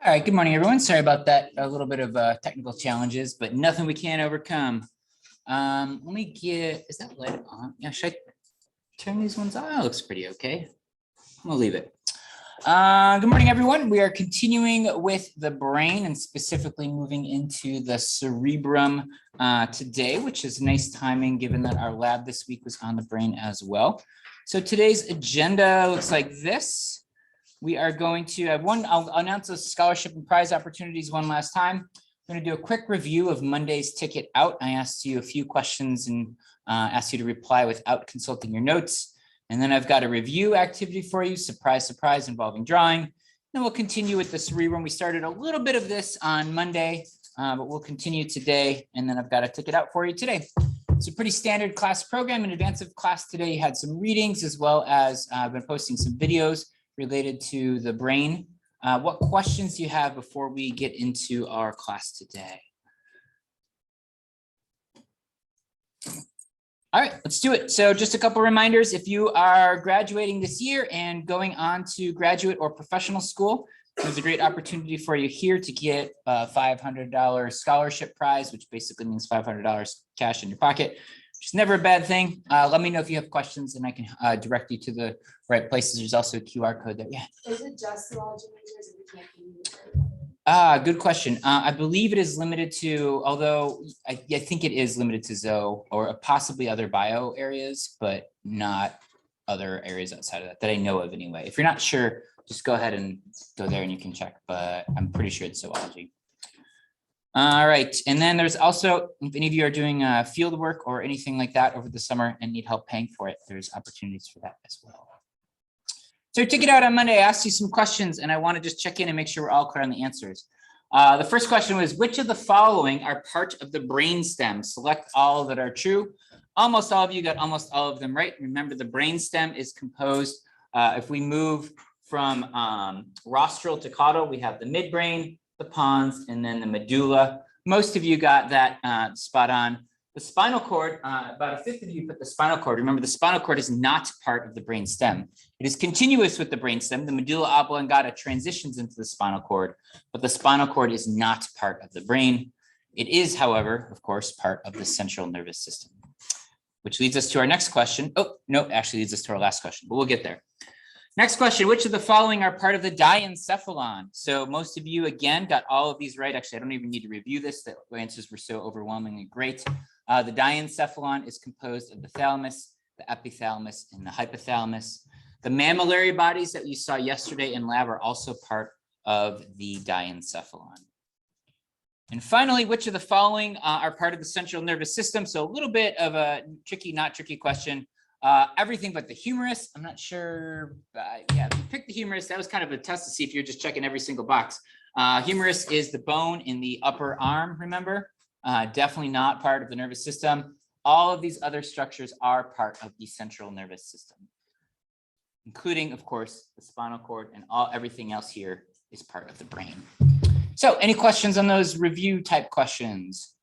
All right, good morning, everyone. Sorry about that. A little bit of technical challenges, but nothing we can't overcome. Let me get, is that light on? Yeah, should I turn these ones on? Oh, it looks pretty okay. I'm gonna leave it. Good morning, everyone. We are continuing with the brain and specifically moving into the cerebrum today, which is nice timing given that our lab this week was on the brain as well. So today's agenda looks like this. We are going to have I'll announce the scholarship and prize opportunities one last time. I'm going to do a quick review of Monday's ticket out. I asked you a few questions and asked you to reply without consulting your notes. And then I've got a review activity for you, surprise, surprise, involving drawing. Then we'll continue with the cerebrum. We started a little bit of this on Monday, but we'll continue today. And then I've got a ticket out for you today. It's a pretty standard class program. In advance of class today, you had some readings as well as I've been posting some videos related to the brain. What questions do you have before we get into our class today? All right, let's do it. So just a couple reminders. If you are graduating this year and going on to graduate or professional school, there's a great opportunity for you here to get a $500 scholarship prize, which basically means $500 cash in your pocket, which is never a bad thing. Let me know if you have questions and I can direct you to the right places. There's also a QR code there. Yeah. Is it just zoology majors if we can't Good question. I believe it is limited to, although I think it is limited to zoo or possibly other bio areas, but not other areas outside of that I know of anyway. If you're not sure, just go ahead and go there and you can check, but I'm pretty sure it's zoology. All right, and then there's also, if any of you are doing field work or anything like that over the summer and need help paying for it, there's opportunities for that as well. So ticket out on Monday, I asked you some questions and I want to just check in and make sure we're all clear on the answers. The first question was, which of the following are part of the brainstem? Select all that are true. Almost all of you got almost all of them right. Remember, the brainstem is composed, if we move from rostral to caudal, we have the midbrain, the pons, and then the medulla. Most of you got that spot on. The spinal cord, about a fifth of you put the spinal cord. Remember, the spinal cord is not part of the brain stem. It is continuous with the brain stem. The medulla oblongata transitions into the spinal cord, but the spinal cord is not part of the brain. It is, however, of course, part of the central nervous system, which leads us to our next question. Oh, no, actually leads us to our last question, but we'll get there. Next question, which of the following are part of the diencephalon? So most of you, again, got all of these right. Actually, I don't even need to review this. The answers were so overwhelmingly great. The diencephalon is composed of the thalamus, the epithalamus, and the hypothalamus. The mammillary bodies that you saw yesterday in lab are also part of the diencephalon. And finally, which of the following are part of the central nervous system? So a little bit of a tricky, not tricky question. Everything but the humerus. I'm not sure. Yeah, if you picked the humerus, that was kind of a test to see if you're just checking every single box. Humerus is the bone in the upper arm, remember? Definitely not part of the nervous system. All of these other structures are part of the central nervous system, including, of course, the spinal cord, and everything else here is part of the brain. So any questions on those review type questions?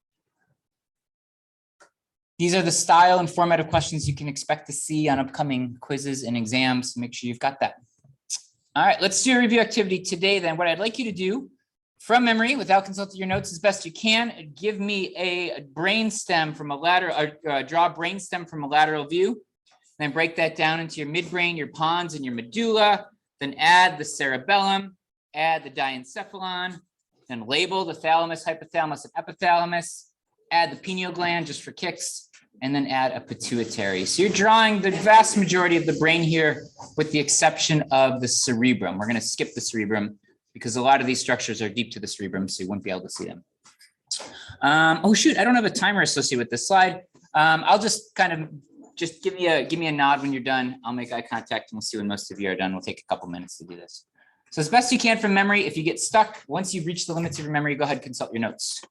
These are the style and format of questions you can expect to see on upcoming quizzes and exams. Make sure you've got that. All right, let's do a review activity today then. What I'd like you to do from memory, without consulting your notes as best you can, give me a brainstem from a lateral, draw a brainstem from a lateral view, then break that down into your midbrain, your pons, and your medulla, then add the cerebellum, add the diencephalon, then label the thalamus, hypothalamus, and epithalamus, add the pineal gland just for kicks, and then add a pituitary. So you're drawing the vast majority of the brain here with the exception of the cerebrum. We're going to skip the cerebrum because a lot of these structures are deep to the cerebrum, so you wouldn't be able to see them. Oh shoot, I don't have a timer associated with this slide. I'll just kind of give me a nod when you're done. I'll make eye contact and we'll see when most of you are done. We'll take a couple minutes to do this. So as best you can from memory, if you get stuck, once you've reached the limits of your memory, go ahead and consult your notes.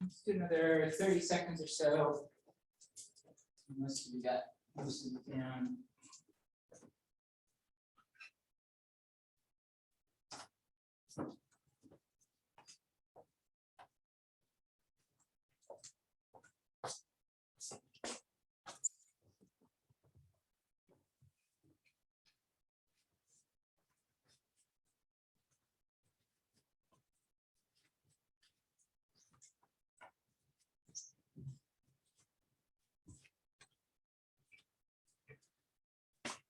Let's do another 30 seconds or so. Most of you got most of it down.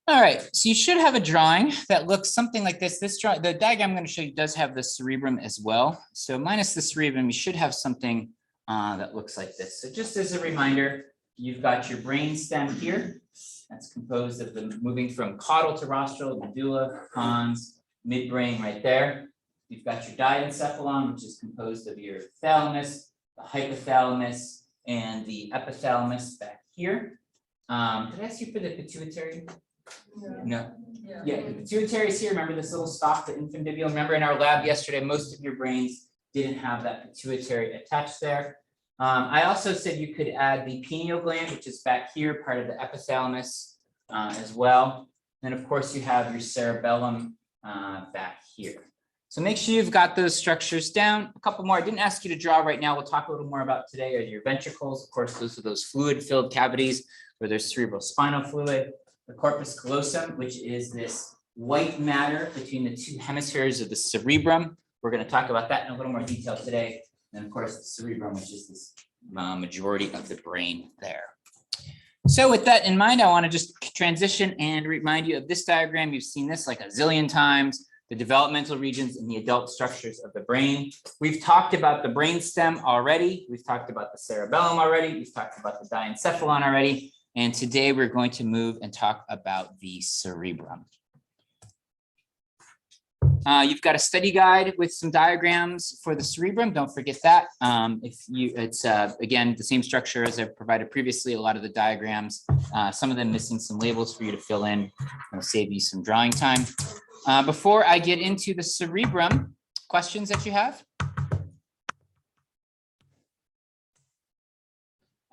All right, so you should have a drawing that looks something like this. This drawing, the diagram I'm going to show you does have the cerebrum as well. So minus the cerebrum, you should have something that looks like this. So just as a reminder, you've got your brain stem here. That's composed of the moving from caudal to rostral, medulla, pons, midbrain right there. You've got your diencephalon, which is composed of your thalamus, the hypothalamus, and the epithalamus back here. Did I ask you for the pituitary? No. Yeah, the pituitary is here. Remember this little stalk, the infundibulum? Remember in our lab yesterday, most of your brains didn't have that pituitary attached there. I also said you could add the pineal gland, which is back here, part of the epithalamus as well. Then of course you have your cerebellum back here. So make sure you've got those structures down. A couple more. I didn't ask you to draw right now. We'll talk a little more about today are your ventricles. Of course, those are those fluid-filled cavities where there's cerebrospinal fluid. The corpus callosum, which is this white matter between the two hemispheres of the cerebrum. We're going to talk about that in a little more detail today. And of course, the cerebrum, which is this majority of the brain there. So with that in mind, I want to just transition and remind you of this diagram. You've seen this like a zillion times, the developmental regions and the adult structures of the brain. We've talked about the brainstem already. We've talked about the cerebellum already. We've talked about the diencephalon already. And today we're going to move and talk about the cerebrum. You've got a study guide with some diagrams for the cerebrum. Don't forget that. It's again, the same structure as I've provided previously, a lot of the diagrams, some of them missing some labels for you to fill in. I'll save you some drawing time. Before I get into the cerebrum, questions that you have?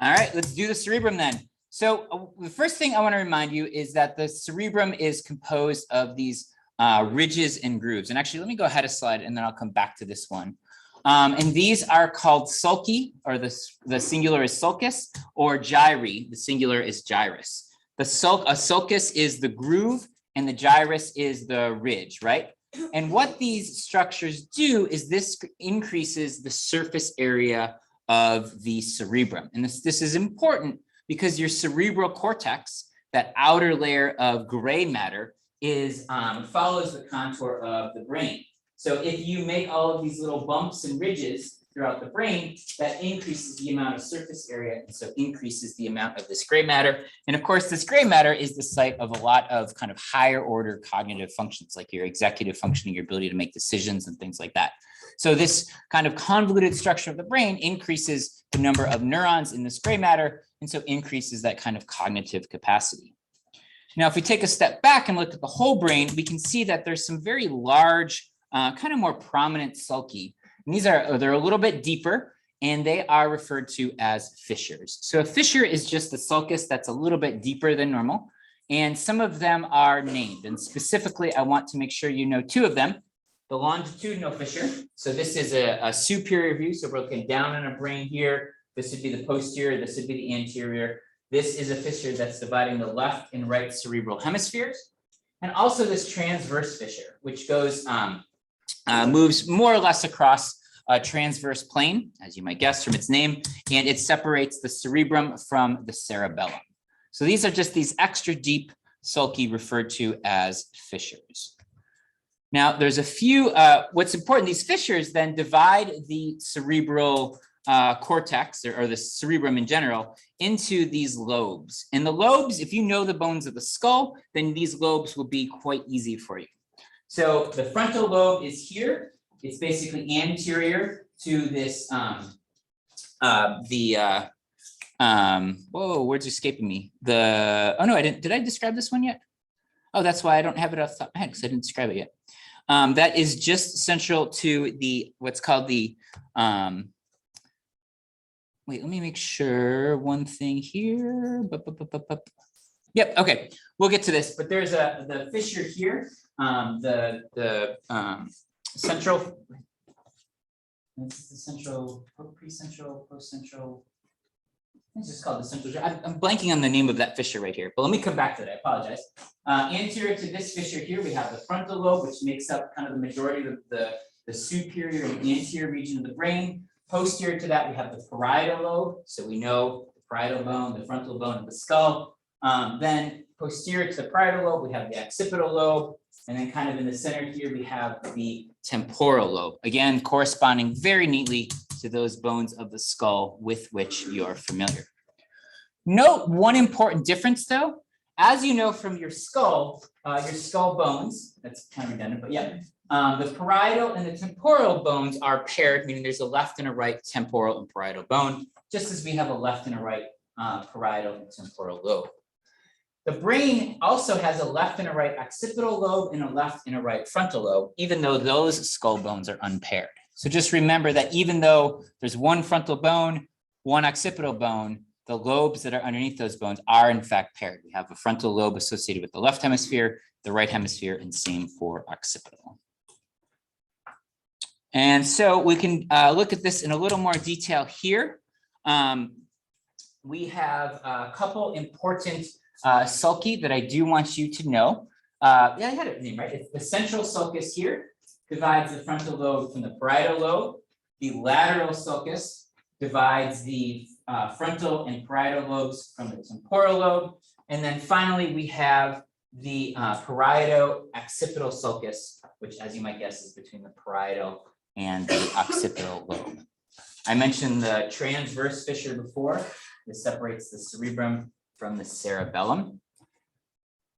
All right, let's do the cerebrum then. So the first thing I want to remind you is that the cerebrum is composed of these ridges and grooves. And actually, let me go ahead a slide and then I'll come back to this one. And these are called sulci, or the singular is sulcus, or gyri, the singular is gyrus. A sulcus is the groove and the gyrus is the ridge, right? And what these structures do is this increases the surface area of the cerebrum. And this is important because your cerebral cortex, that outer layer of gray matter, follows the contour of the brain. So if you make all of these little bumps and ridges throughout the brain, that increases the amount of surface area, and so increases the amount of this gray matter. And of course, this gray matter is the site of a lot of kind of higher order cognitive functions, like your executive functioning, your ability to make decisions and things like that. So this kind of convoluted structure of the brain increases the number of neurons in this gray matter, and so increases that kind of cognitive capacity. Now, if we take a step back and look at the whole brain, we can see that there's some very large, kind of more prominent sulci. And they're a little bit deeper, and they are referred to as fissures. So a fissure is just a sulcus that's a little bit deeper than normal, and some of them are named. And specifically, I want to make sure you know two of them. The longitudinal fissure. So this is a superior view. So we're looking down on a brain here. This would be the posterior. This would be the anterior. This is a fissure that's dividing the left and right cerebral hemispheres. And also this transverse fissure, which goes, moves more or less across a transverse plane, as you might guess from its name, and it separates the cerebrum from the cerebellum. So these are just these extra deep sulci referred to as fissures. Now, there's a few, what's important, these fissures then divide the cerebral cortex or the cerebrum in general into these lobes. And the lobes, if you know the bones of the skull, then these lobes will be quite easy for you. So the frontal lobe is here. It's basically anterior to this, whoa, words escaping me. Oh no, I didn't, did I describe this one yet? Oh, that's why I don't have it off the top of my head because I didn't describe it yet. That is just central to the, what's called the wait, let me make sure one thing here. Yep, okay, we'll get to this, but there's the fissure here, the central. This is the central, pre-central, post-central. It's just called the central. I'm blanking on the name of that fissure right here, but let me come back to that. I apologize. Anterior to this fissure here, we have the frontal lobe, which makes up kind of the majority of the superior and anterior region of the brain. Posterior to that, we have the parietal lobe. So we know the parietal bone, the frontal bone of the skull. Then posterior to the parietal lobe, we have the occipital lobe. And then kind of in the center here, we have the temporal lobe. Again, corresponding very neatly to those bones of the skull with which you're familiar. Note one important difference though. As you know from your skull bones, that's kind of redundant, but yeah. The parietal and the temporal bones are paired, meaning there's a left and a right temporal and parietal bone, just as we have a left and a right parietal and temporal lobe. The brain also has a left and a right occipital lobe and a left and a right frontal lobe, even though those skull bones are unpaired. So just remember that even though there's one frontal bone, one occipital bone, the lobes that are underneath those bones are in fact paired. We have a frontal lobe associated with the left hemisphere, the right hemisphere, and same for occipital. And so we can look at this in a little more detail here. We have a couple important sulci that I do want you to know. Yeah, I had it named right. It's the central sulcus here divides the frontal lobe from the parietal lobe. The lateral sulcus divides the frontal and parietal lobes from the temporal lobe. And then finally, we have the parieto-occipital sulcus, which, as you might guess, is between the parietal and the occipital lobe. I mentioned the transverse fissure before. This separates the cerebrum from the cerebellum.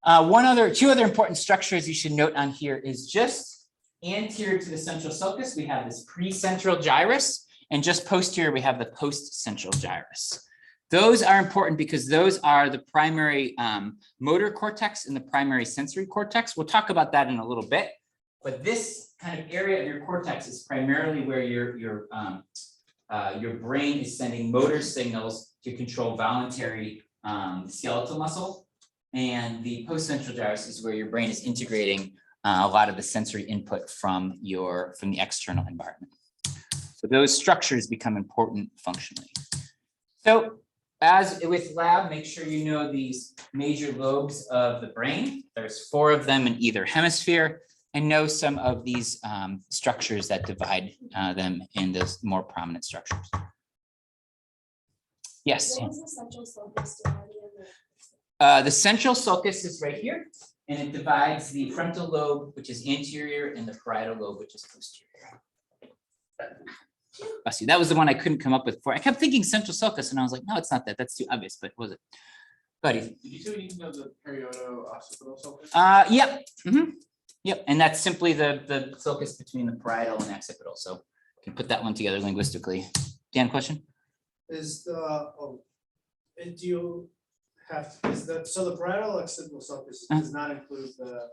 Two other important structures you should note on here is just anterior to the central sulcus, we have this precentral gyrus, and just posterior, we have the postcentral gyrus. Those are important because those are the primary motor cortex and the primary sensory cortex. We'll talk about that in a little bit, but this kind of area of your cortex is primarily where your brain is sending motor signals to control voluntary skeletal muscle, and the postcentral gyrus is where your brain is integrating a lot of the sensory input from the external environment. So those structures become important functionally. So as with lab, make sure you know these major lobes of the brain. There's 4 of them in either hemisphere, and know some of these structures that divide them in those more prominent structures. Yes. What is the central sulcus divided into? The central sulcus is right here, and it divides the frontal lobe, which is anterior, and the parietal lobe, which is posterior. I see, that was the one I couldn't come up with before. I kept thinking central sulcus, and I was like, no, it's not that. That's too obvious, but was it? Buddy. Did you say you know the parieto-occipital sulcus? Yep. Yep, and that's simply the sulcus between the parietal and occipital. So you can put that one together linguistically. Dan, question? Is the do you have so the parietal occipital sulcus does not include the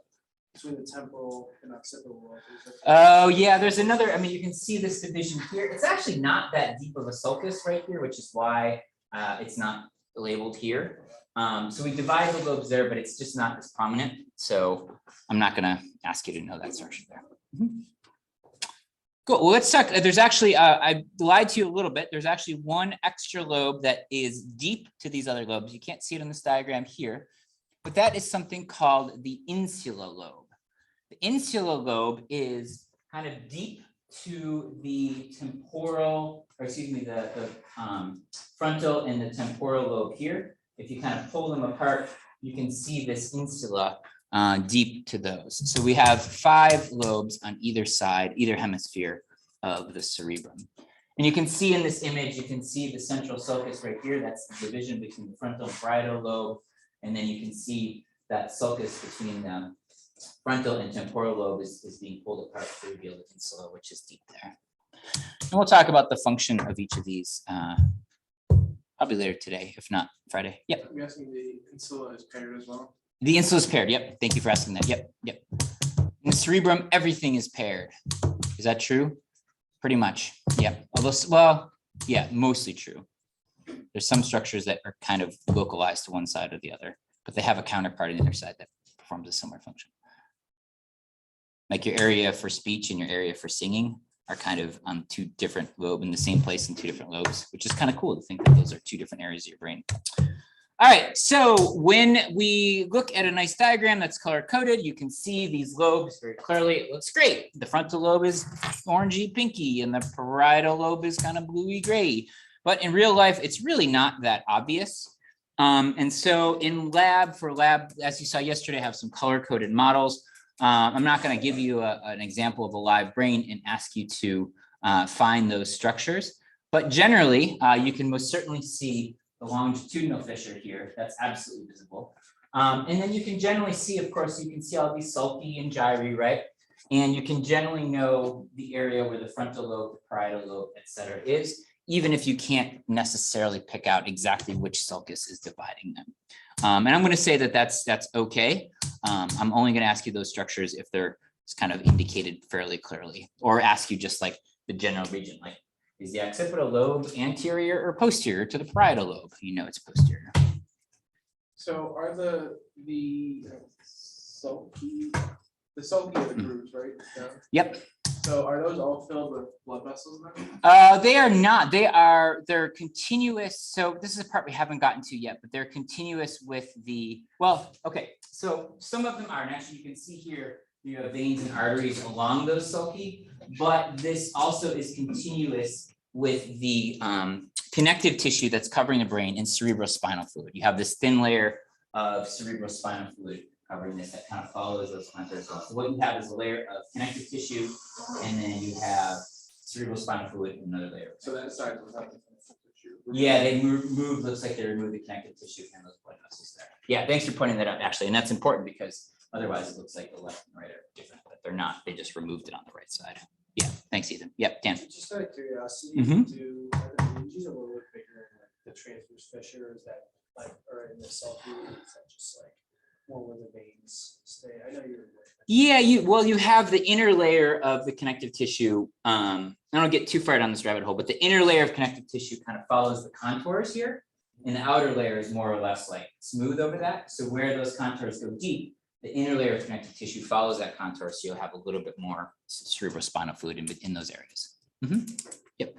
between the temporal and occipital lobe? Oh yeah, there's another. I mean, you can see this division here. It's actually not that deep of a sulcus right here, which is why it's not labeled here. So we divide the lobes there, but it's just not as prominent. So I'm not gonna ask you to know that structure there. Cool. Well, let's talk. There's actually, I lied to you a little bit. There's actually one extra lobe that is deep to these other lobes. You can't see it in this diagram here, but that is something called the insula lobe. The insula lobe is kind of deep to the temporal, or excuse me, the frontal and the temporal lobe here. If you kind of pull them apart, you can see this insula deep to those. So we have 5 lobes on either side, either hemisphere of the cerebrum. And you can see in this image, you can see the central sulcus right here. That's the division between the frontal and parietal lobe. And then you can see that sulcus between the frontal and temporal lobe is being pulled apart to reveal the insula, which is deep there. And we'll talk about the function of each of these probably later today, if not Friday. Yep. I'm guessing the insula is paired as well. The insula is paired. Yep. Thank you for asking that. Yep. Yep. In the cerebrum, everything is paired. Is that true? Pretty much. Yep. Although, well, yeah, mostly true. There's some structures that are kind of localized to one side or the other, but they have a counterpart on the other side that performs a similar function. Like your area for speech and your area for singing are kind of on two different lobes in the same place in two different lobes, which is kind of cool to think that those are two different areas of your brain. All right, so when we look at a nice diagram that's color coded, you can see these lobes very clearly. It looks great. The frontal lobe is orangey pinky and the parietal lobe is kind of bluey gray. But in real life, it's really not that obvious. And so in lab, as you saw yesterday, I have some color coded models. I'm not going to give you an example of a live brain and ask you to find those structures. But generally, you can most certainly see the longitudinal fissure here. That's absolutely visible. And then you can generally see, of course, you can see all these sulci and gyri, right? And you can generally know the area where the frontal lobe, the parietal lobe, et cetera, is, even if you can't necessarily pick out exactly which sulcus is dividing them. And I'm going to say that that's okay. I'm only going to ask you those structures if they're kind of indicated fairly clearly, or ask you just like the general region, like is the occipital lobe anterior or posterior to the parietal lobe? You know it's posterior. So are the sulci are the grooves, right? Yeah. Yep. So are those all filled with blood vessels now? They are not. They're continuous. So this is a part we haven't gotten to yet, but they're continuous with the, well, okay. So some of them are, and actually you can see here, you have veins and arteries along those sulci, but this also is continuous with the connective tissue that's covering the brain and cerebrospinal fluid. You have this thin layer of cerebrospinal fluid covering this that kind of follows those contours. So what you have is a layer of connective tissue, and then you have cerebrospinal fluid and another layer. So that side was having tissue. Yeah, they moved, looks like they removed the connective tissue and those blood vessels there. Yeah, thanks for pointing that out, actually. And that's important because otherwise it looks like the left and right are different, but they're not. They just removed it on the right side. Yeah, thanks, Ethan. Yep, Dan. Just out of curiosity, Mhm. are the meninges a little bit bigger in like the transverse fissures that like are in the sulci? Is that just like more where the veins stay? I know you're. Yeah, you have the inner layer of the connective tissue. I don't get too far down this rabbit hole, but the inner layer of connective tissue kind of follows the contours here, and the outer layer is more or less like smooth over that. So where those contours go deep, the inner layer of connective tissue follows that contour, so you'll have a little bit more cerebrospinal fluid in those areas. Yep.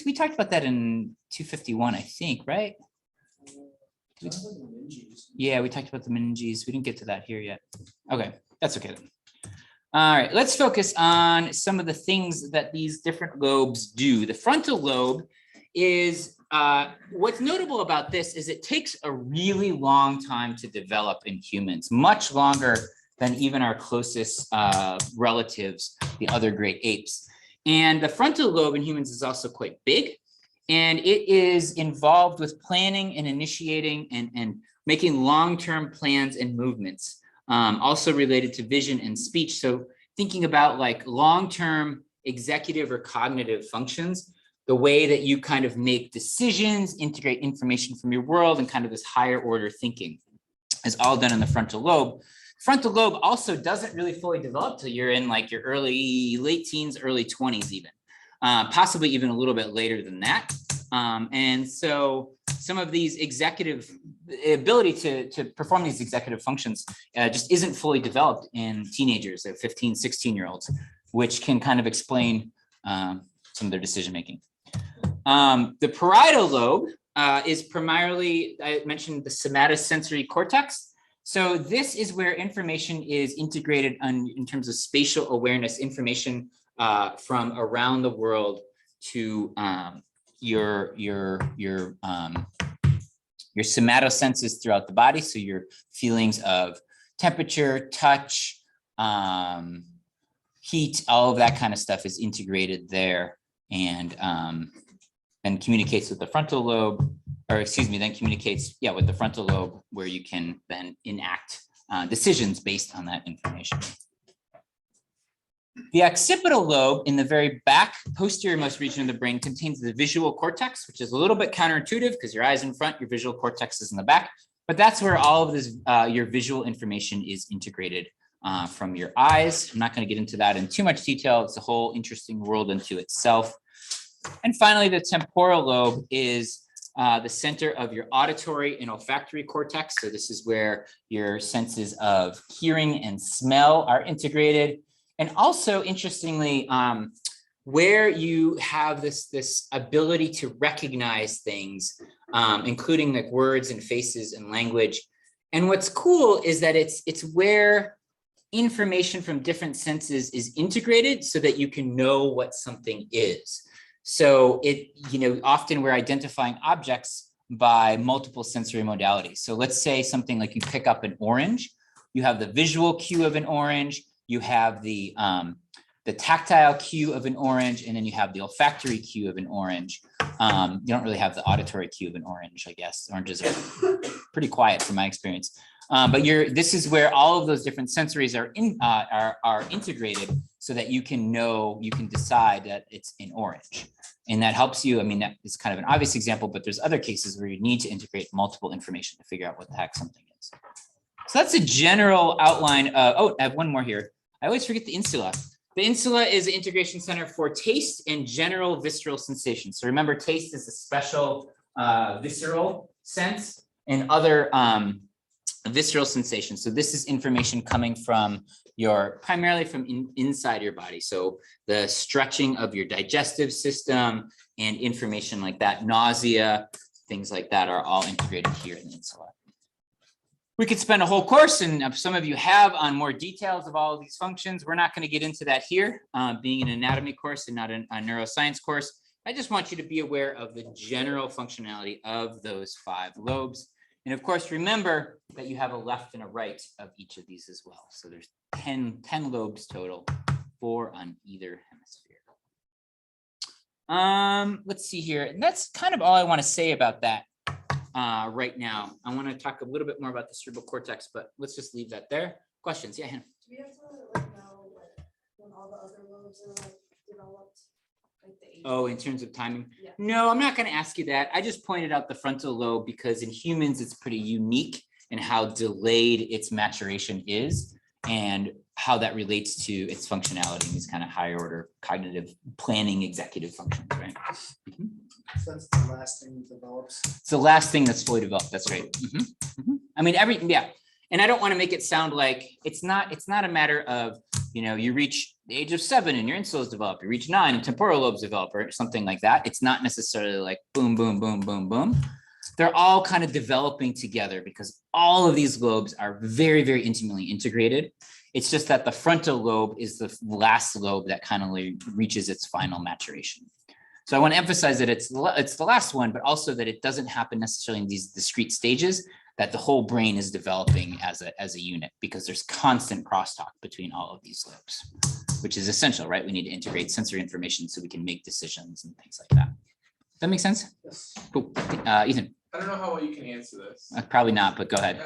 We talked about that in 251, I think, right? Yeah, we talked about the meninges. We didn't get to that here yet. Okay, that's okay then. All right, let's focus on some of the things that these different lobes do. The frontal lobe is, what's notable about this is it takes a really long time to develop in humans, much longer than even our closest relatives, the other great apes. And the frontal lobe in humans is also quite big. And it is involved with planning and initiating and making long-term plans and movements, also related to vision and speech. So thinking about like long-term executive or cognitive functions, the way that you kind of make decisions, integrate information from your world, and kind of this higher order thinking is all done in the frontal lobe. Frontal lobe also doesn't really fully develop till you're in like your late teens, early 20s even. Possibly even a little bit later than that. And so some of these ability to perform these executive functions just isn't fully developed in teenagers, 15, 16-year-olds, which can kind of explain some of their decision-making. The parietal lobe is primarily, I mentioned the somatosensory cortex. So this is where information is integrated in terms of spatial awareness, information from around the world to your somatosenses throughout the body. So your feelings of temperature, touch, heat, all of that kind of stuff is integrated there, and communicates with the frontal lobe, or excuse me, then communicates, yeah, with the frontal lobe, where you can then enact decisions based on that information. The occipital lobe in the very back posterior-most region of the brain contains the visual cortex, which is a little bit counterintuitive because your eye's in front, your visual cortex is in the back, but that's where all of this, your visual information is integrated from your eyes. I'm not going to get into that in too much detail. It's a whole interesting world unto itself. And finally, the temporal lobe is the center of your auditory and olfactory cortex. So this is where your senses of hearing and smell are integrated. And also, interestingly, where you have this ability to recognize things, including like words and faces and language. And what's cool is that it's where information from different senses is integrated so that you can know what something is. So often we're identifying objects by multiple sensory modalities. So let's say something like you pick up an orange, you have the visual cue of an orange, you have the tactile cue of an orange, and then you have the olfactory cue of an orange. You don't really have the auditory cue of an orange, I guess. Oranges are pretty quiet from my experience. But this is where all of those different sensories are integrated so that you can decide that it's an orange. And that helps you. I mean, that is kind of an obvious example, but there's other cases where you need to integrate multiple information to figure out what the heck something is. So that's a general outline of, I have one more here. I always forget the insula. The insula is the integration center for taste and general visceral sensations. So remember, taste is a special visceral sense, and other visceral sensations. So this is information coming from primarily from inside your body. So the stretching of your digestive system and information like that, nausea, things like that are all integrated here in the insula. We could spend a whole course, and some of you have, on more details of all of these functions. We're not going to get into that here, being an anatomy course and not a neuroscience course. I just want you to be aware of the general functionality of those 5 lobes. And of course, remember that you have a left and a right of each of these as well. So there's 10 lobes total, 4 on either hemisphere. Let's see here. And that's kind of all I want to say about that. Right now, I want to talk a little bit more about the cerebral cortex, but let's just leave that there. Questions? Yeah, Hannah. Do we have to know when all the other lobes are developed? Like the age? Oh, in terms of timing? Yeah. No, I'm not going to ask you that. I just pointed out the frontal lobe because in humans, it's pretty unique in how delayed its maturation is and how that relates to its functionality in these kind of higher order cognitive planning executive functions, right? Mm-hmm. So that's the last thing that develops. It's the last thing that's fully developed. That's right. Mm-hmm. Mm-hmm. I mean, and I don't want to make it sound like it's not a matter of, you reach the age of 7 and your insula is developed, you reach 9 and temporal lobes develop or something like that. It's not necessarily like boom, boom, boom, boom, boom. They're all kind of developing together because all of these lobes are very, very intimately integrated. It's just that the frontal lobe is the last lobe that kind of reaches its final maturation. So I want to emphasize that it's the last one, but also that it doesn't happen necessarily in these discrete stages, that the whole brain is developing as a unit, because there's constant crosstalk between all of these lobes, which is essential, right? We need to integrate sensory information so we can make decisions and things like that. Does that make sense? Yes. Cool. Ethan. I don't know how well you can answer this. Probably not, but go ahead.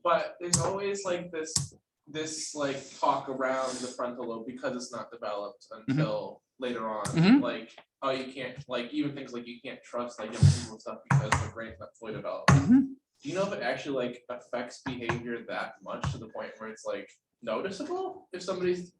But there's always like this like talk around the frontal lobe because it's not developed until later on. Mhm. Like, oh, you can't, like, even things like you can't trust like young people and stuff because the brain's not fully developed. Mhm. Do you know if it actually like affects behavior that much to the point where it's like noticeable if somebody's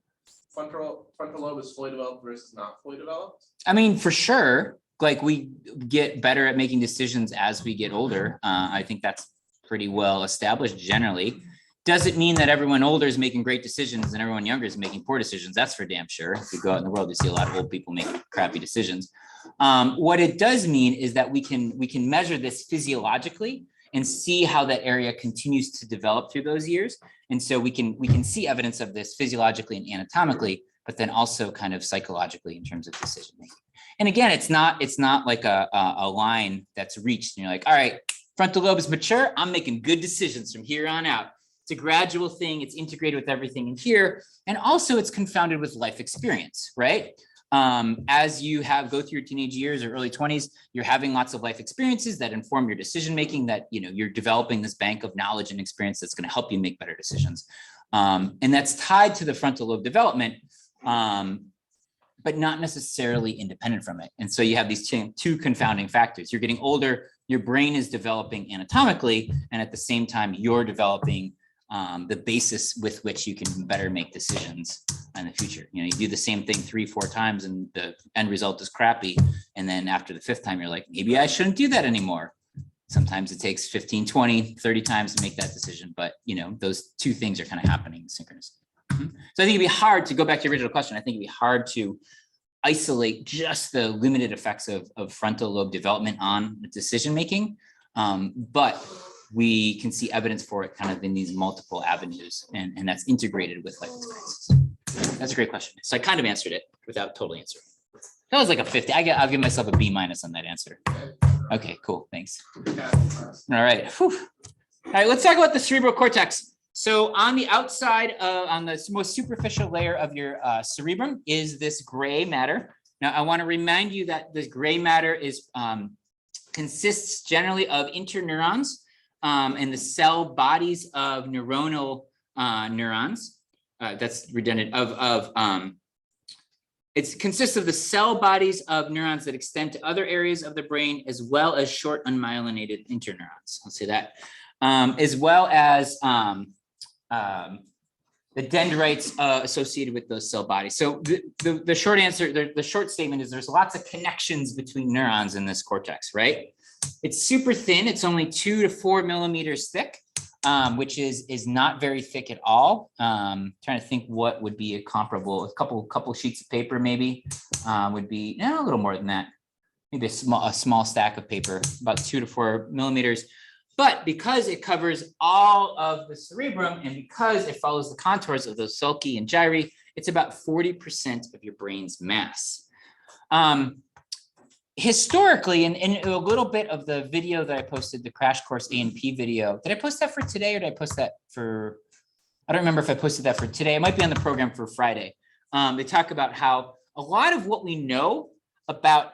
frontal lobe is fully developed versus not fully developed? I mean, for sure, like we get better at making decisions as we get older. I think that's pretty well established generally. Does it mean that everyone older is making great decisions and everyone younger is making poor decisions? That's for damn sure. If you go out in the world, you see a lot of old people making crappy decisions. What it does mean is that we can measure this physiologically and see how that area continues to develop through those years. And so we can see evidence of this physiologically and anatomically, but then also kind of psychologically in terms of decision making. And again, it's not like a line that's reached and you're like, all right, frontal lobe is mature, I'm making good decisions from here on out. It's a gradual thing, it's integrated with everything in here. And also it's confounded with life experience, right? As you go through your teenage years or early 20s, you're having lots of life experiences that inform your decision making, that you're developing this bank of knowledge and experience that's going to help you make better decisions. And that's tied to the frontal lobe development, but not necessarily independent from it. And so you have these two confounding factors. You're getting older, your brain is developing anatomically, and at the same time, you're developing the basis with which you can better make decisions in the future. You know, you do the same thing 3-4 times and the end result is crappy. And then after the 5th time, you're like, maybe I shouldn't do that anymore. Sometimes it takes 15, 20, 30 times to make that decision. But, you know, those two things are kind of happening synchronously. So I think it'd be hard to go back to your original question. I think it'd be hard to isolate just the limited effects of frontal lobe development on decision-making. But we can see evidence for it kind of in these multiple avenues, and that's integrated with life experiences. That's a great question. So I kind of answered it without totally answering. That was like a 50. I'll give myself a B- on that answer. Okay, cool. Thanks. All right. Whew. All right, let's talk about the cerebral cortex. So on the outside, on the most superficial layer of your cerebrum is this gray matter. Now, I want to remind you that this gray matter is consists generally of interneurons and the cell bodies of neuronal neurons. That's redundant. It consists of the cell bodies of neurons that extend to other areas of the brain, as well as short unmyelinated interneurons. I'll say that, as well as the dendrites associated with those cell bodies. So the short answer, the short statement is there's lots of connections between neurons in this cortex, right? It's super thin. It's only 2 to 4 millimeters thick, which is not very thick at all. Trying to think what would be a comparable, a couple sheets of paper maybe would be a little more than that. Maybe a small stack of paper, about 2 to 4 millimeters. But because it covers all of the cerebrum and because it follows the contours of those sulci and gyri, it's about 40% of your brain's mass. Historically, and a little bit of the video that I posted, the crash course A&P video, did I post that for today or did I post that for, I don't remember if I posted that for today. It might be on the program for Friday. They talk about how a lot of what we know about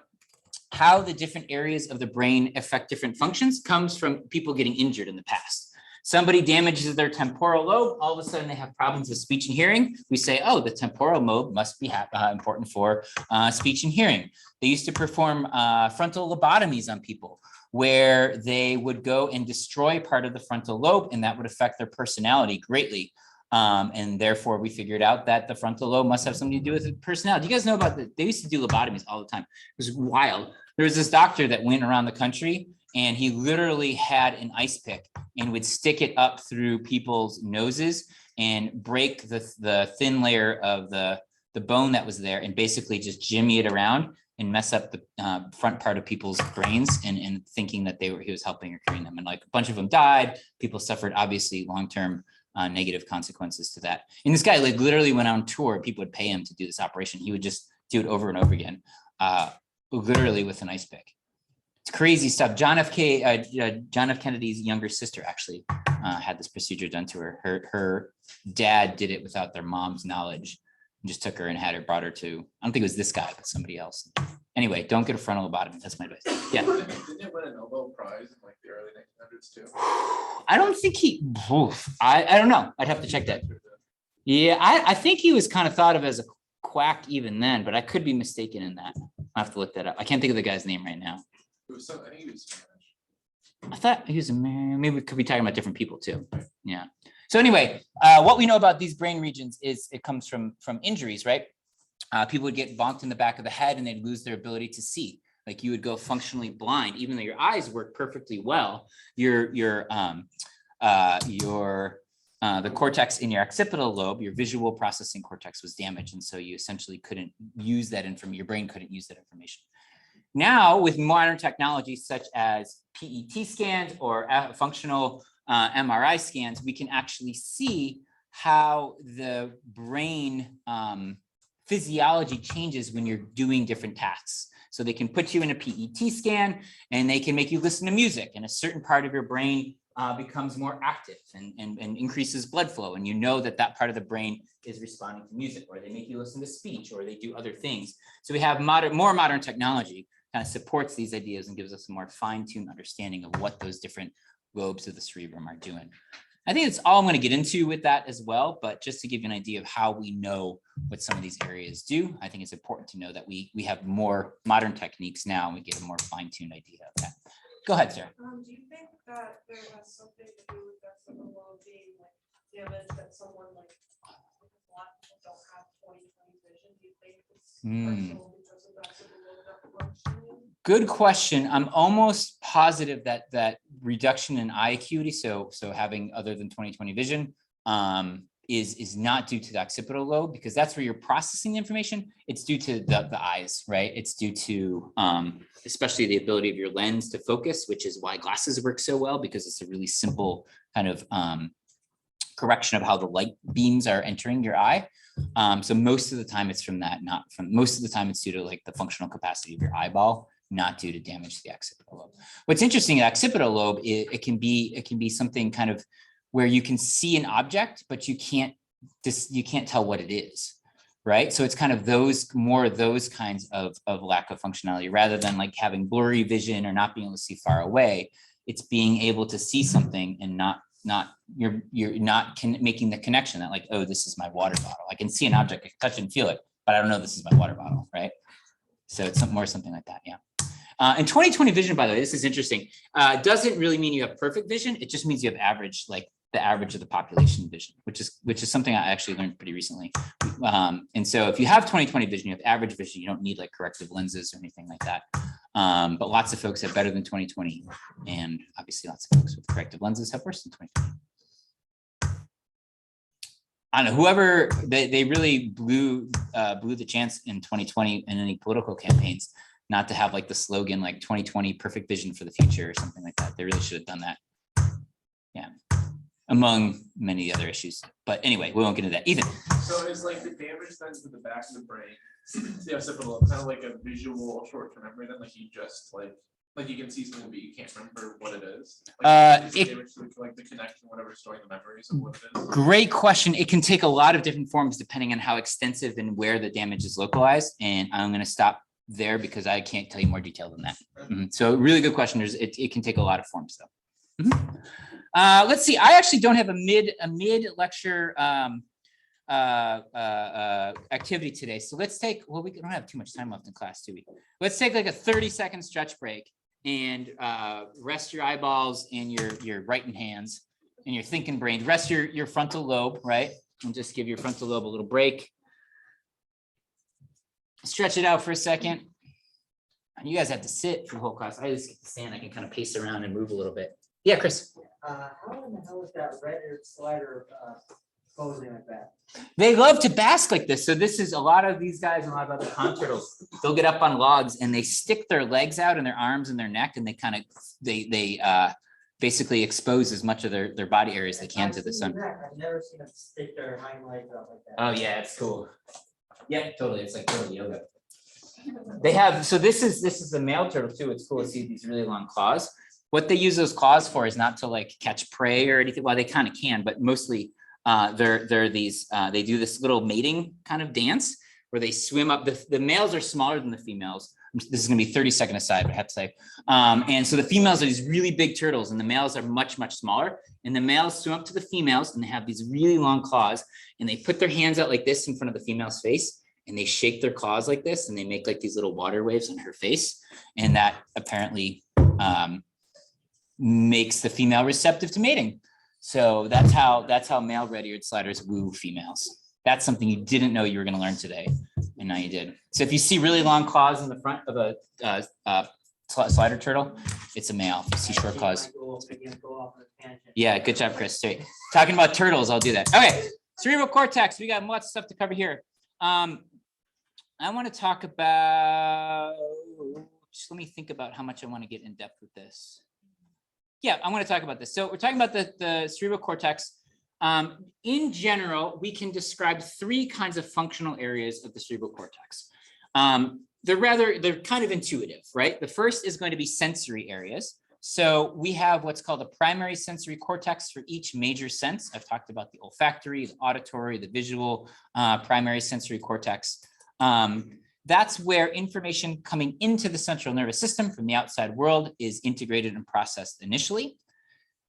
how the different areas of the brain affect different functions comes from people getting injured in the past. Somebody damages their temporal lobe, all of a sudden they have problems with speech and hearing. We say, oh, the temporal lobe must be important for speech and hearing. They used to perform frontal lobotomies on people where they would go and destroy part of the frontal lobe, and that would affect their personality greatly. And therefore we figured out that the frontal lobe must have something to do with personality. You guys know about they used to do lobotomies all the time. It was wild. There was this doctor that went around the country and he literally had an ice pick and would stick it up through people's noses and break the thin layer of the bone that was there and basically just jimmy it around and mess up the front part of people's brains and thinking that he was helping or curing them. And like a bunch of them died. People suffered obviously long-term negative consequences to that. And this guy like literally went on tour. People would pay him to do this operation. He would just do it over and over again, literally with an ice pick. It's crazy stuff. John F. Kennedy's younger sister actually had this procedure done to her. Her dad did it without their mom's knowledge and just took her and brought her to, I don't think it was this guy, but somebody else. Anyway, don't get a frontal lobotomy. That's my advice. Yeah. Didn't it win a Nobel Prize in like the early 1900s too? I don't think I don't know. I'd have to check that. Yeah, I think he was kind of thought of as a quack even then, but I could be mistaken in that. I'll have to look that up. I can't think of the guy's name right now. I think he was Spanish. I thought he was American. Maybe we could be talking about different people too. Yeah. So anyway, what we know about these brain regions is it comes from injuries, right? People would get bonked in the back of the head and they'd lose their ability to see. Like you would go functionally blind, even though your eyes work perfectly well. The cortex in your occipital lobe, your visual processing cortex was damaged. And so you essentially couldn't use that information. Your brain couldn't use that information. Now with modern technologies such as PET scans or functional MRI scans, we can actually see how the brain physiology changes when you're doing different tasks. So they can put you in a PET scan and they can make you listen to music, and a certain part of your brain becomes more active and increases blood flow. And you know that part of the brain is responding to music, or they make you listen to speech, or they do other things. So we have more modern technology kind of supports these ideas and gives us a more fine-tuned understanding of what those different lobes of the cerebrum are doing. I think that's all I'm going to get into with that as well, but just to give you an idea of how we know what some of these areas do, I think it's important to know that we have more modern techniques now and we get a more fine-tuned idea of that. Go ahead, Sarah. Do you think that there has something to do with that some of the being like given that someone like, a lot of people don't have 20/20 vision, do you think it's Hmm. partial because of that occipital lobe not functioning? Good question. I'm almost positive that reduction in eye acuity, so having other than 20/20 vision, is not due to the occipital lobe, because that's where you're processing the information. It's due to the eyes, right? It's due to especially the ability of your lens to focus, which is why glasses work so well, because it's a really simple kind of correction of how the light beams are entering your eye. So most of the time it's from that, not from, most of the time it's due to like the functional capacity of your eyeball, not due to damage to the occipital lobe. What's interesting, the occipital lobe, it can be something kind of where you can see an object, but you can't tell what it is, right? So it's kind of those kinds of lack of functionality, rather than like having blurry vision or not being able to see far away. It's being able to see something and you're not making the connection that like, oh, this is my water bottle. I can see an object, I can touch it and feel it, but I don't know this is my water bottle, right? So it's something like that, yeah. And 20/20 vision, by the way, this is interesting. Doesn't really mean you have perfect vision. It just means you have average, like the average of the population vision, which is something I actually learned pretty recently. And so if you have 20/20 vision, you have average vision. You don't need like corrective lenses or anything like that. But lots of folks have better than 20/20, and obviously lots of folks with corrective lenses have worse than 20/20. I don't know, whoever they really blew the chance in 2020 in any political campaigns not to have like the slogan like 20/20 perfect vision for the future or something like that. They really should have done that. Yeah, among many other issues. But anyway, we won't get into that. Ethan. So is like the damage then to the back of the brain, the occipital, kind of like a visual short-term memory, then like you just like you can see something but you can't remember what it is. Like, damage to like the connection, whatever, storing the memories of what it is. Great question. It can take a lot of different forms depending on how extensive and where the damage is localized. And I'm going to stop there because I can't tell you more detail than that. So really good question. It can take a lot of forms though. Let's see. I actually don't have a mid lecture activity today. So let's take, well, we don't have too much time left in class, do we? Let's take like a 30-second stretch break and rest your eyeballs and your right hands and your thinking brain. Rest your frontal lobe, right? And just give your frontal lobe a little break. Stretch it out for a second. You guys have to sit for the whole class. I just get to stand. I can kind of pace around and move a little bit. Yeah, Chris. How in the hell is that red-eared slider posing like that? They love to bask like this. So this is a lot of these guys and a lot of other pond turtles. They'll get up on logs and they stick their legs out and their arms and their neck, and they kind of they basically expose as much of their body area as they can to the sun. I've never seen them stick their hind legs out like that. Oh yeah, it's cool. Yeah, totally. It's like turtle yoga. They have, so this is the male turtle too. It's cool to see these really long claws. What they use those claws for is not to like catch prey or anything. Well, they kind of can, but mostly they're these, they do this little mating kind of dance where they swim up. The males are smaller than the females. This is gonna be 30-second aside, but I have to say. And so the females are these really big turtles and the males are much, much smaller. And the males swim up to the females and they have these really long claws and they put their hands out like this in front of the female's face and they shake their claws like this and they make like these little water waves on her face. And that apparently makes the female receptive to mating. So that's how male red-eared sliders woo females. That's something you didn't know you were gonna learn today, and now you did. So if you see really long claws in the front of a slider turtle, it's a male. If you see short claws. Yeah, good job, Chris. Sorry. Talking about turtles, I'll do that. Okay, cerebral cortex. We got lots of stuff to cover here. I want to talk about, just let me think about how much I want to get in depth with this. Yeah, I want to talk about this. So we're talking about the cerebral cortex. In general, we can describe three kinds of functional areas of the cerebral cortex. They're kind of intuitive, right? The first is going to be sensory areas. So we have what's called a primary sensory cortex for each major sense. I've talked about the olfactory, the auditory, the visual primary sensory cortex. That's where information coming into the central nervous system from the outside world is integrated and processed initially.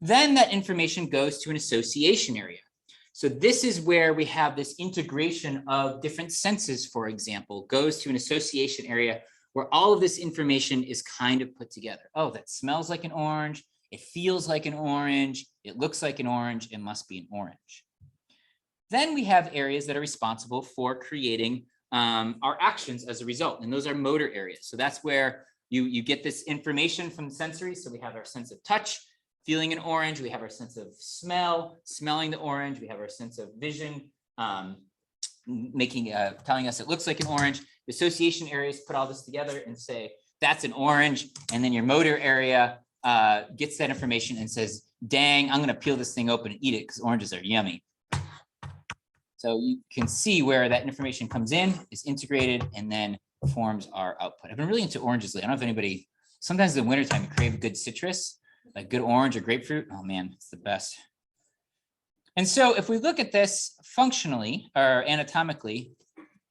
Then that information goes to an association area. So this is where we have this integration of different senses, for example, goes to an association area where all of this information is kind of put together. Oh, that smells like an orange. It feels like an orange. It looks like an orange. It must be an orange. Then we have areas that are responsible for creating our actions as a result, and those are motor areas. So that's where you get this information from sensory. So we have our sense of touch, feeling an orange. We have our sense of smell, smelling the orange. We have our sense of vision, telling us it looks like an orange. The association areas put all this together and say, that's an orange. And then your motor area gets that information and says, dang, I'm going to peel this thing open and eat it because oranges are yummy. So you can see where that information comes in, is integrated, and then forms our output. I've been really into oranges lately. I don't know if anybody, sometimes in the wintertime, you crave a good citrus, like good orange or grapefruit. Oh man, it's the best. And so if we look at this functionally or anatomically,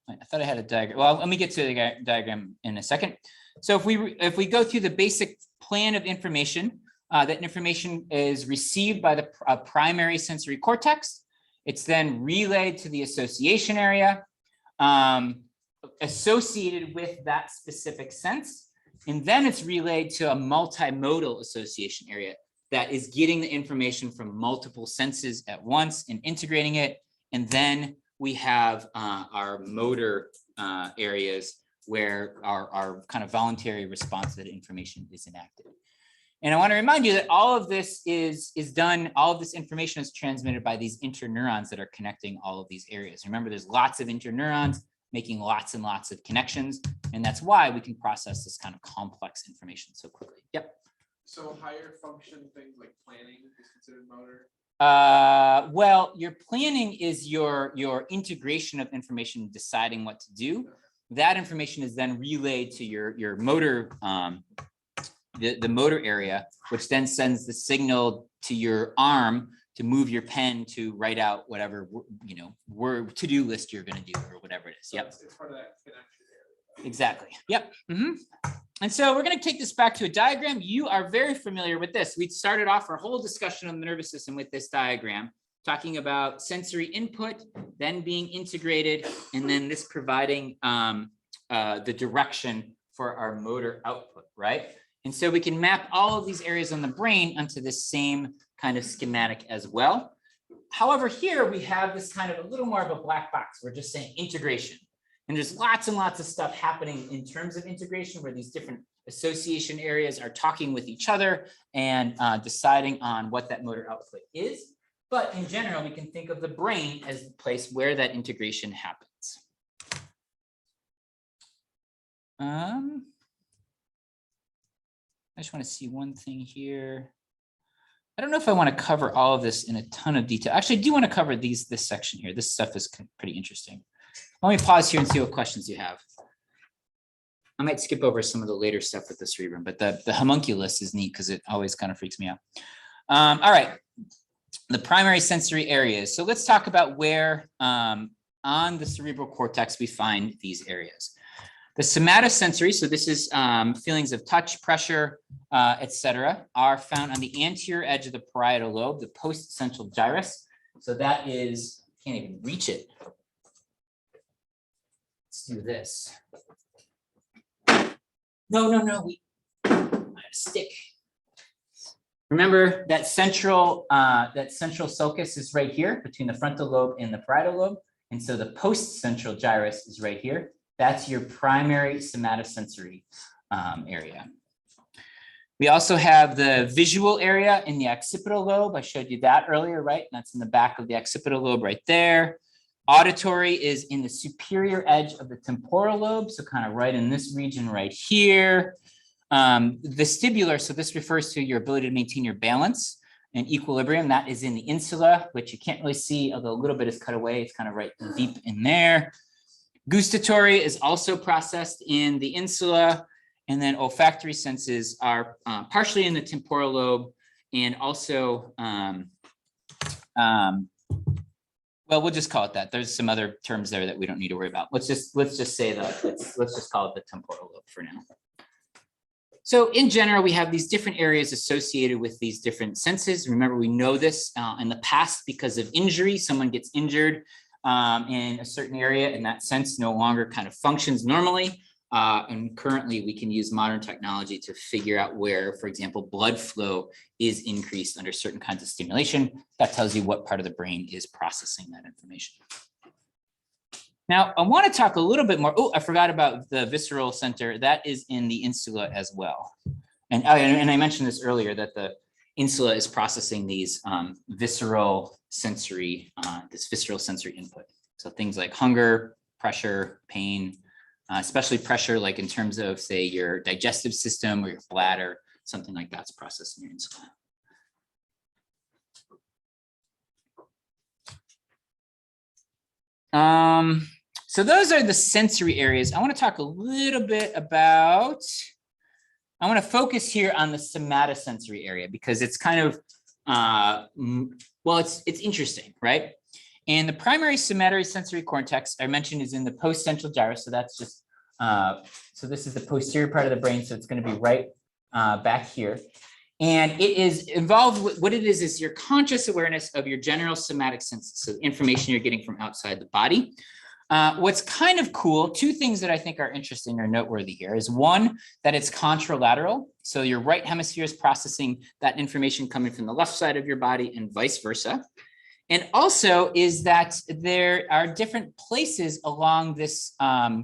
I thought I had a diagram. Well, let me get to the diagram in a second. So if we go through the basic plan of information, that information is received by the primary sensory cortex. It's then relayed to the association area associated with that specific sense. And then it's relayed to a multimodal association area that is getting the information from multiple senses at once and integrating it. And then we have our motor areas where our kind of voluntary response to that information is enacted. And I want to remind you that all of this is done, all of this information is transmitted by these interneurons that are connecting all of these areas. Remember, there's lots of interneurons making lots and lots of connections, and that's why we can process this kind of complex information so quickly. Yep. So higher function things like planning is considered motor? Well, your planning is your integration of information, deciding what to do. That information is then relayed to your motor, the motor area, which then sends the signal to your arm to move your pen to write out whatever, word to-do list you're going to do or whatever it is. So Yep. It's part of that connection area. Exactly. Yep. And so we're going to take this back to a diagram. You are very familiar with this. We started off our whole discussion on the nervous system with this diagram, talking about sensory input, then being integrated, and then this providing the direction for our motor output, right? And so we can map all of these areas on the brain onto this same kind of schematic as well. However, here we have this kind of a little more of a black box. We're just saying integration. And there's lots and lots of stuff happening in terms of integration where these different association areas are talking with each other and deciding on what that motor output is. But in general, we can think of the brain as the place where that integration happens. I just want to see one thing here. I don't know if I want to cover all of this in a ton of detail. Actually, I do want to cover this section here. This stuff is pretty interesting. Let me pause here and see what questions you have. I might skip over some of the later stuff with the cerebrum, but the homunculus is neat because it always kind of freaks me out. All right, the primary sensory areas. So let's talk about where on the cerebral cortex we find these areas. The somatosensory, so this is feelings of touch, pressure, etc., are found on the anterior edge of the parietal lobe, the post-central gyrus. So that is, can't even reach it. Let's do this. No, I have a stick. Remember that central sulcus is right here between the frontal lobe and the parietal lobe. And so the post-central gyrus is right here. That's your primary somatosensory area. We also have the visual area in the occipital lobe. I showed you that earlier, right? That's in the back of the occipital lobe right there. Auditory is in the superior edge of the temporal lobe, so kind of right in this region right here. Vestibular, so this refers to your ability to maintain your balance and equilibrium. That is in the insula, which you can't really see, although a little bit is cut away. It's kind of right deep in there. Gustatory is also processed in the insula, and then olfactory senses are partially in the temporal lobe, and also, well, we'll just call it that. There's some other terms there that we don't need to worry about. Let's just say that. Let's just call it the temporal lobe for now. So in general, we have these different areas associated with these different senses. Remember, we know this in the past because of injury. Someone gets injured in a certain area and that sense no longer kind of functions normally. And currently we can use modern technology to figure out where, for example, blood flow is increased under certain kinds of stimulation. That tells you what part of the brain is processing that information. Now, I want to talk a little bit more. Oh, I forgot about the visceral center. That is in the insula as well. And I mentioned this earlier, that the insula is processing these visceral sensory input. So things like hunger, pressure, pain, especially pressure, like in terms of, say, your digestive system or your bladder, something like that's processed in your insula. So those are the sensory areas. I want to talk a little bit about, I want to focus here on the somatosensory area because it's kind of, well, it's interesting, right? And the primary somatosensory cortex I mentioned is in the post-central gyrus. So that's just, so this is the posterior part of the brain. So it's going to be right back here. And it is involved with, what it is your conscious awareness of your general somatic senses. So the information you're getting from outside the body. What's kind of cool, two things that I think are interesting or noteworthy here is one, that it's contralateral. So your right hemisphere is processing that information coming from the left side of your body and vice versa. And also is that there are different places along this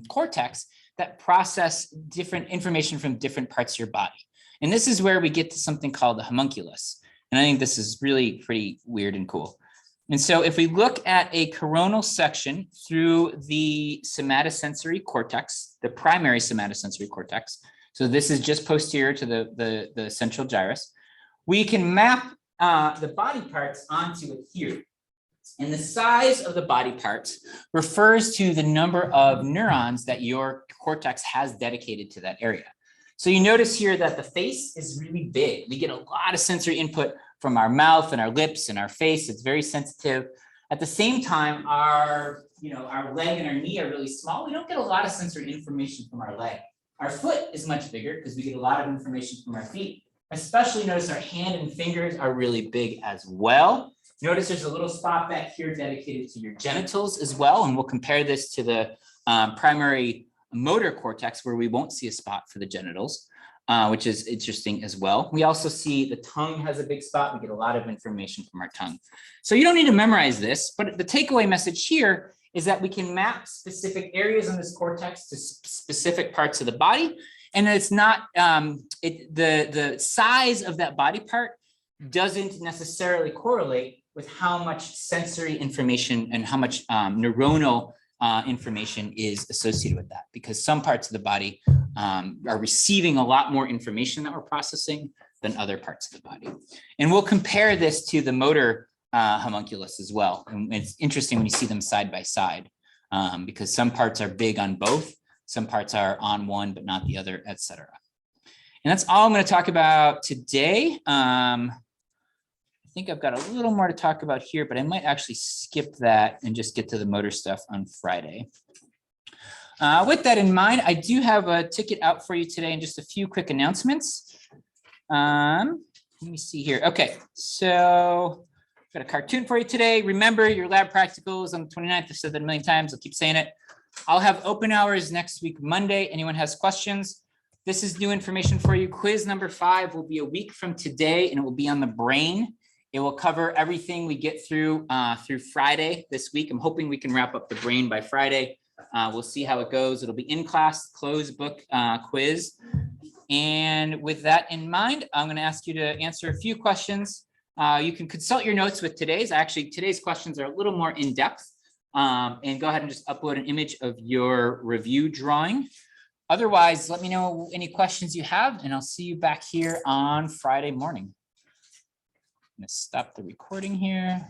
cortex that process different information from different parts of your body. And this is where we get to something called the homunculus. And I think this is really pretty weird and cool. And so if we look at a coronal section through the somatosensory cortex, the primary somatosensory cortex, so this is just posterior to the central gyrus, we can map the body parts onto it here. And the size of the body parts refers to the number of neurons that your cortex has dedicated to that area. So you notice here that the face is really big. We get a lot of sensory input from our mouth and our lips and our face. It's very sensitive. At the same time, our leg and our knee are really small. We don't get a lot of sensory information from our leg. Our foot is much bigger because we get a lot of information from our feet. Especially notice our hand and fingers are really big as well. Notice there's a little spot back here dedicated to your genitals as well. And we'll compare this to the primary motor cortex where we won't see a spot for the genitals, which is interesting as well. We also see the tongue has a big spot. We get a lot of information from our tongue. So you don't need to memorize this, but the takeaway message here is that we can map specific areas on this cortex to specific parts of the body. And it's not, the size of that body part doesn't necessarily correlate with how much sensory information and how much neuronal information is associated with that, because some parts of the body are receiving a lot more information that we're processing than other parts of the body. And we'll compare this to the motor homunculus as well. And it's interesting when you see them side by side, because some parts are big on both, some parts are on one but not the other, etc. And that's all I'm going to talk about today. I think I've got a little more to talk about here, but I might actually skip that and just get to the motor stuff on Friday. With that in mind, I do have a ticket out for you today and just a few quick announcements. Let me see here. Okay, so I've got a cartoon for you today. Remember your lab practicals on the 29th. I've said that a million times. I'll keep saying it. I'll have open hours next week, Monday. Anyone has questions? This is new information for you. Quiz number 5 will be a week from today, and it will be on the brain. It will cover everything we get through Friday this week. I'm hoping we can wrap up the brain by Friday. We'll see how it goes. It'll be in class, closed book quiz. And with that in mind, I'm going to ask you to answer a few questions. You can consult your notes with today's. Actually, today's questions are a little more in depth. And go ahead and just upload an image of your review drawing. Otherwise, let me know any questions you have, and I'll see you back here on Friday morning. I'm going to stop the recording here.